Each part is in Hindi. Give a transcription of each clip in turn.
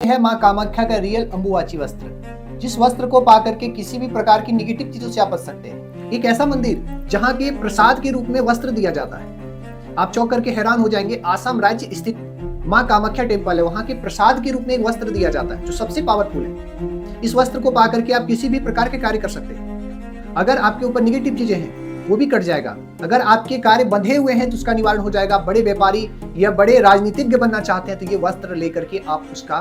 है माँ कामाख्या का रियल अंबुवाची वस्त्र, जिस वस्त्र को पा करके किसी भी प्रकार की निगेटिव चीजों से आप बच सकते हैं। एक ऐसा मंदिर जहाँ के प्रसाद के रूप में वस्त्र दिया जाता है। आप चौंक करके हैरान हो जाएंगे। आसाम राज्य स्थित माँ कामाख्या टेम्पल है, वहाँ के प्रसाद के रूप में एक वस्त्र दिया जाता है जो सबसे पावरफुल है। इस वस्त्र को पा करके आप किसी भी प्रकार के कार्य कर सकते हैं। अगर आपके ऊपर निगेटिव चीजें हैं वो भी कट जाएगा। अगर आपके कार्य बंधे हुए हैं तो उसका निवारण हो जाएगा। बड़े व्यापारी या बड़े राजनीतिज्ञ बनना चाहते हैं तो ये वस्त्र लेकर के आप उसका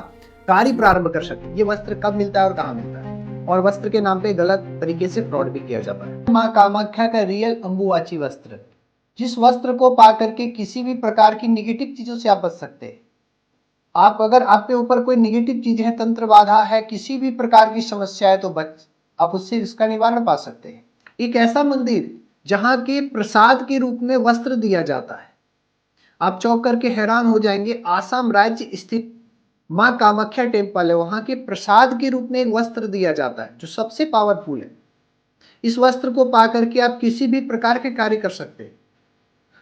कार्य प्रारंभ कर सकते हैं। ये वस्त्र कब मिलता है और कहाँ मिलता है, और वस्त्र के नाम पे गलत तरीके से फ्रॉड भी किया जाता है। माँ कामाख्या का रियल अंबुवाची वस्त्र, जिस वस्त्र को पा करके किसी भी प्रकार की निगेटिव चीजों से आप बच सकते हैं। आप अगर आपके ऊपर कोई निगेटिव चीज है, तंत्र बाधा है, किसी भी प्रकार की समस्या है तो आप उससे इसका निवारण पा सकते हैं। एक ऐसा मंदिर जहां के प्रसाद के रूप में वस्त्र दिया जाता है। आप चौंक करके हैरान हो जाएंगे। आसाम राज्य स्थित माँ कामाख्या टेम्पल है, वहां के प्रसाद के रूप में एक वस्त्र दिया जाता है जो सबसे पावरफुल है। इस वस्त्र को पा करके आप किसी भी प्रकार के कार्य कर सकते हैं।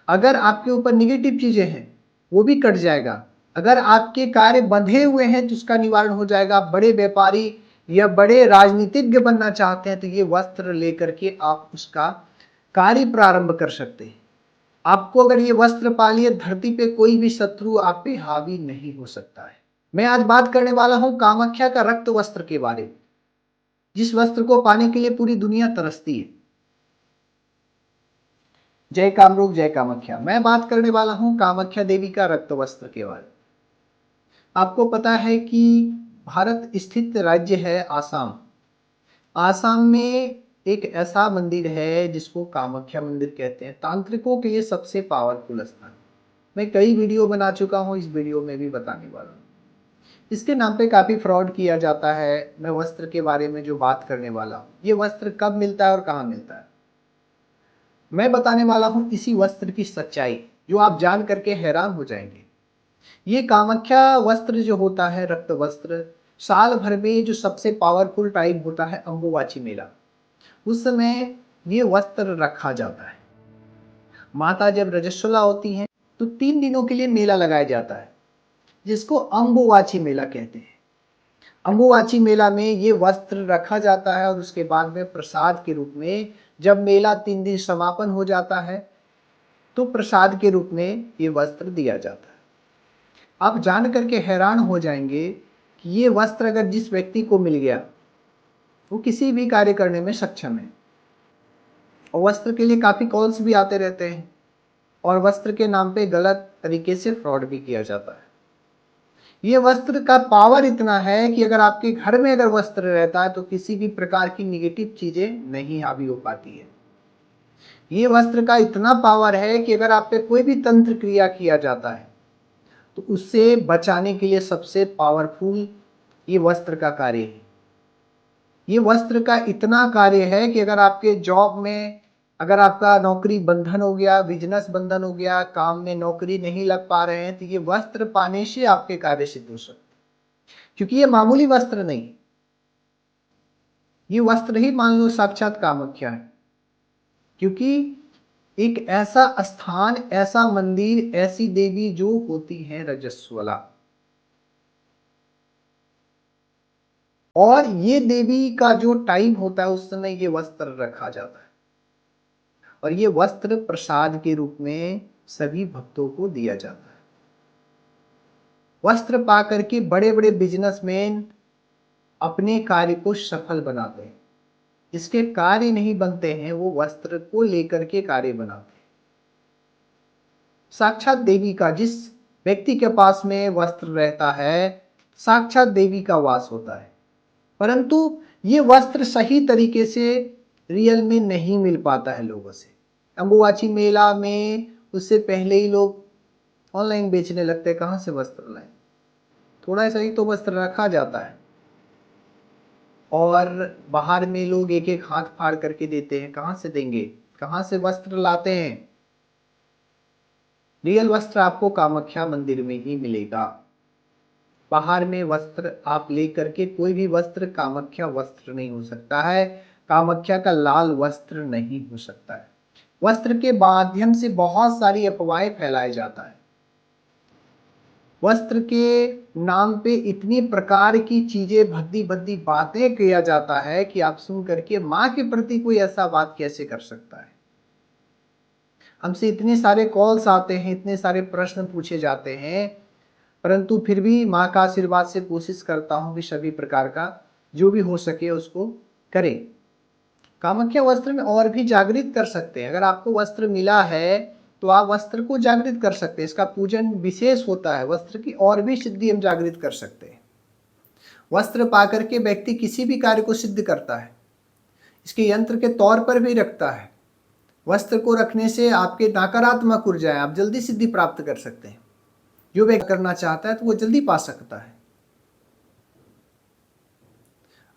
अगर आपके ऊपर निगेटिव चीजें हैं वो भी कट जाएगा। अगर आपके कार्य बंधे हुए हैं तो उसका निवारण हो जाएगा। बड़े व्यापारी या बड़े राजनीतिज्ञ बनना चाहते हैं तो ये वस्त्र लेकर के आप उसका कार्य प्रारंभ कर सकते हैं। आपको अगर ये वस्त्र पा लिए, धरती पे कोई भी शत्रु आप पे हावी नहीं हो सकता है। मैं आज बात करने वाला हूं कामाख्या का रक्त वस्त्र के बारे में, जिस वस्त्र को पाने के लिए पूरी दुनिया तरसती है। जय कामरूप जय कामाख्या। मैं बात करने वाला हूं कामाख्या देवी का रक्त वस्त्र के बारे में। आपको पता है कि भारत स्थित राज्य है आसाम। आसाम में एक ऐसा मंदिर है जिसको कामाख्या मंदिर कहते हैं। तांत्रिकों के लिए सबसे पावरफुल स्थान। मैं कई वीडियो बना चुका हूं, इस वीडियो में भी बताने वाला हूं। इसके नाम पे काफी फ्रॉड किया जाता है। मैं वस्त्र के बारे में जो बात करने वाला हूं, ये वस्त्र कब मिलता है और कहाँ मिलता है, मैं बताने वाला हूं इसी वस्त्र की सच्चाई, जो आप जान करके हैरान हो जाएंगे। ये कामाख्या वस्त्र जो होता है, रक्त वस्त्र, साल भर में जो सबसे पावरफुल टाइम होता है अंबुवाची मेला, उस समय ये वस्त्र रखा जाता है। माता जब रजस्वला होती हैं तो 3 दिनों के लिए मेला लगाया जाता है, जिसको अंबुवाची मेला कहते हैं। अंबुवाची मेला में ये वस्त्र रखा जाता है और उसके बाद में प्रसाद के रूप में, जब मेला 3 दिन समापन हो जाता है तो प्रसाद के रूप में ये वस्त्र दिया जाता है। आप जान करके हैरान हो जाएंगे कि ये वस्त्र अगर जिस व्यक्ति को मिल गया वो किसी भी कार्य करने में सक्षम है। और वस्त्र के लिए काफी कॉल्स भी आते रहते हैं और वस्त्र के नाम पे गलत तरीके से फ्रॉड भी किया जाता है। ये वस्त्र का पावर इतना है कि अगर आपके घर में अगर वस्त्र रहता है तो किसी भी प्रकार की निगेटिव चीजें नहीं हावी हो पाती है। ये वस्त्र का इतना पावर है कि अगर आप पे कोई भी तंत्र क्रिया किया जाता है तो उससे बचाने के लिए सबसे पावरफुल ये वस्त्र का कार्य है। ये वस्त्र का इतना कार्य है कि अगर आपके जॉब में, अगर आपका नौकरी बंधन हो गया, बिजनेस बंधन हो गया, काम में नौकरी नहीं लग पा रहे हैं, तो ये वस्त्र पाने से आपके कार्य सिद्ध हो सकते हैं। क्योंकि ये मामूली वस्त्र नहीं, ये वस्त्र ही मान लो साक्षात कामाख्या है। क्योंकि एक ऐसा स्थान, ऐसा मंदिर, ऐसी देवी जो होती है रजस्वला, और ये देवी का जो टाइम होता है उस समय ये वस्त्र रखा जाता है और ये वस्त्र प्रसाद के रूप में सभी भक्तों को दिया जाता है। वस्त्र पा करके बड़े बड़े बिजनेसमैन अपने कार्य को सफल बनाते हैं। जिसके कार्य नहीं बनते हैं वो वस्त्र को लेकर के कार्य बनाते हैं। साक्षात देवी का, जिस व्यक्ति के पास में वस्त्र रहता है, साक्षात देवी का वास होता है। परंतु ये वस्त्र सही तरीके से रियल में नहीं मिल पाता है लोगों से। अंबुवाची मेला में उससे पहले ही लोग ऑनलाइन बेचने लगते हैं। कहाँ से वस्त्र लाएं? थोड़ा सा ही तो वस्त्र रखा जाता है और बाहर में लोग एक एक हाथ फाड़ करके देते हैं। कहाँ से देंगे? कहाँ से वस्त्र लाते हैं? रियल वस्त्र आपको कामाख्या मंदिर में ही मिलेगा। बाहर में वस्त्र आप लेकर के, कोई भी वस्त्र कामाख्या वस्त्र नहीं हो सकता है। कामाख्या का लाल वस्त्र नहीं हो सकता है। वस्त्र के माध्यम से बहुत सारी अफवाहें फैलाया जाता है। वस्त्र के नाम पे इतनी प्रकार की चीजें, भद्दी भद्दी बातें किया जाता है कि आप सुन करके माँ के प्रति कोई ऐसा बात कैसे कर सकता है। हमसे इतने सारे कॉल्स आते हैं, इतने सारे प्रश्न पूछे जाते हैं, परंतु फिर भी माँ का आशीर्वाद से कोशिश करता हूँ कि सभी प्रकार का जो भी हो सके उसको करें। कामाख्या वस्त्र में और भी जागृत कर सकते हैं। अगर आपको वस्त्र मिला है तो आप वस्त्र को जागृत कर सकते हैं। इसका पूजन विशेष होता है। वस्त्र की और भी सिद्धि हम जागृत कर सकते हैं। वस्त्र पाकर के व्यक्ति किसी भी कार्य को सिद्ध करता है, इसके यंत्र के तौर पर भी रखता है। वस्त्र को रखने से आपके नकारात्मक ऊर्जाएं आप जल्दी सिद्धि प्राप्त कर सकते हैं। जो व्यक्ति करना चाहता है तो वो जल्दी पा सकता है।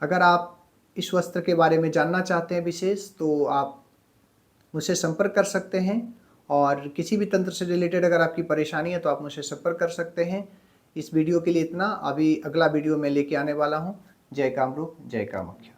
अगर आप इस वस्त्र के बारे में जानना चाहते हैं विशेष, तो आप मुझसे संपर्क कर सकते हैं। और किसी भी तंत्र से रिलेटेड अगर आपकी परेशानी है तो आप मुझसे संपर्क कर सकते हैं। इस वीडियो के लिए इतना। अभी अगला वीडियो मैं लेके आने वाला हूँ। जय कामरूप, जय कामाख्या।